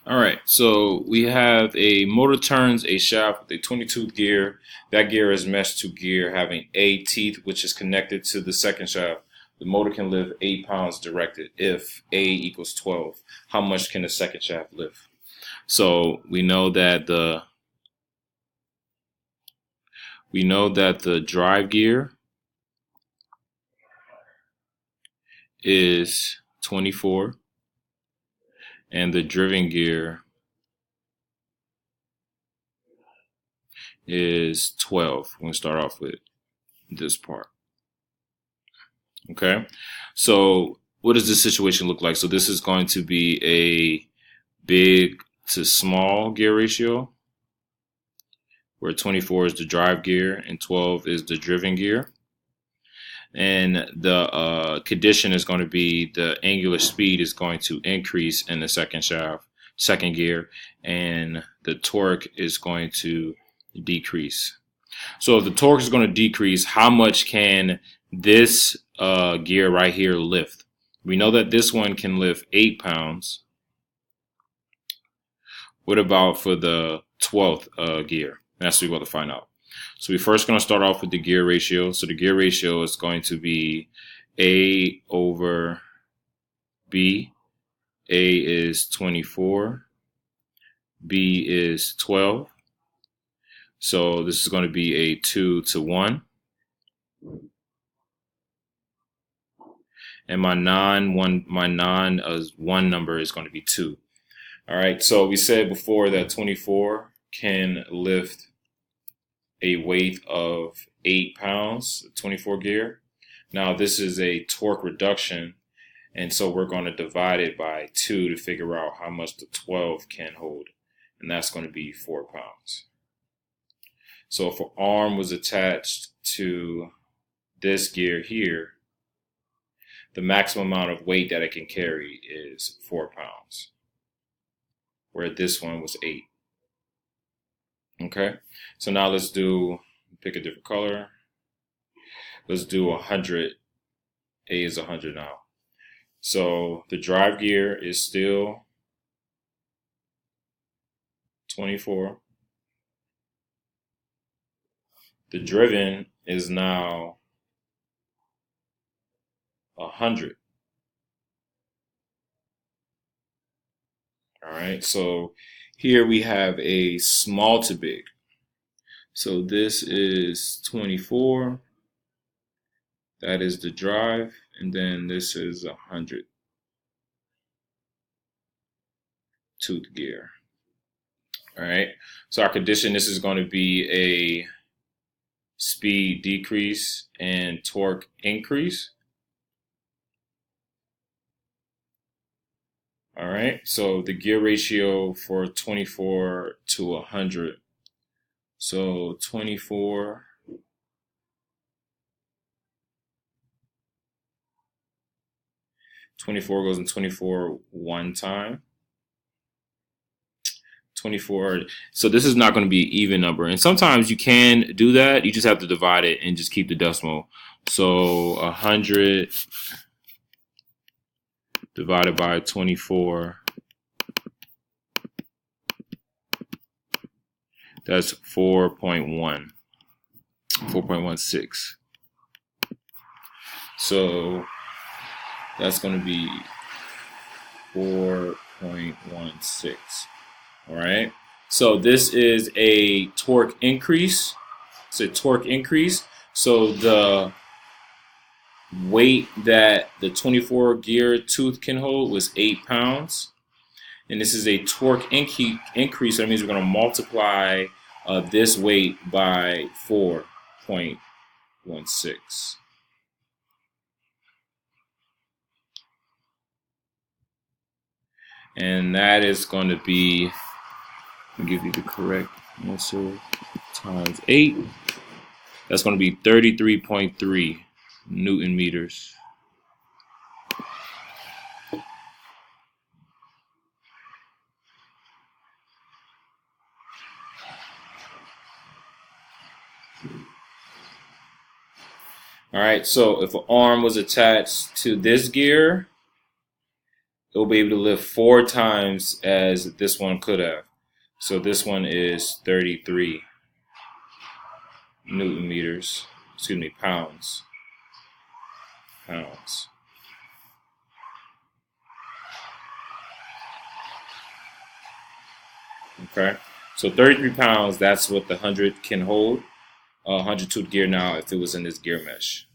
All right, so we have a motor turns a shaft with a 22 gear. That gear is meshed to gear having a teeth, which is connected to the second shaft. The motor can lift 8 pounds directed if A equals 12. How much can the second shaft lift? So we know that the drive gear is 24 and the driven gear is 12. We're going to start off with this part. Okay. So what does this situation look like? So this is going to be a big to small gear ratio where 24 is the drive gear and 12 is the driven gear. And the condition is going to be the angular speed is going to increase in the second gear, and the torque is going to decrease. So if the torque is going to decrease, how much can this gear right here lift? We know that this one can lift 8 pounds. What about for the 12th gear? That's what we're going to find out. So we're first going to start off with the gear ratio. So the gear ratio is going to be A over B. A is 24. B is 12. So this is going to be a 2 to 1. And my non one number is going to be 2. All right. So we said before that 24 can lift a weight of 8 pounds, 24 gear. Now this is a torque reduction, and so we're going to divide it by 2 to figure out how much the 12 can hold, and that's going to be 4 pounds. So if an arm was attached to this gear here, the maximum amount of weight that it can carry is 4 pounds, where this one was 8. Okay, so now let's pick a different color. Let's do 100. A is 100 now. So the drive gear is still 24. The driven is now 100. All right, so here we have a small to big. So this is 24. That is the drive, and then this is 100 tooth gear. All right, so our condition, this is going to be a speed decrease and torque increase. All right, so the gear ratio for 24 to 100. So 24 goes in 24 one time. 24. So this is not going to be an even number. And sometimes you can do that. You just have to divide it and just keep the decimal. So 100 divided by 24. That's 4.1. 4.16. So that's going to be 4.16. All right. So this is a torque increase. It's a torque increase. So the weight that the 24 gear tooth can hold was 8 pounds. And this is a torque increase. So that means we're going to multiply this weight by 4.16. And that is going to be, I'll give you the correct answer, times 8. That's going to be 33.3 Newton meters. All right, so if an arm was attached to this gear, it'll be able to lift 4 times as this one could have. So this one is 33 Newton meters, excuse me, pounds. Okay, so 33 pounds, that's what the 100 can hold. 100 tooth gear now if it was in this gear mesh.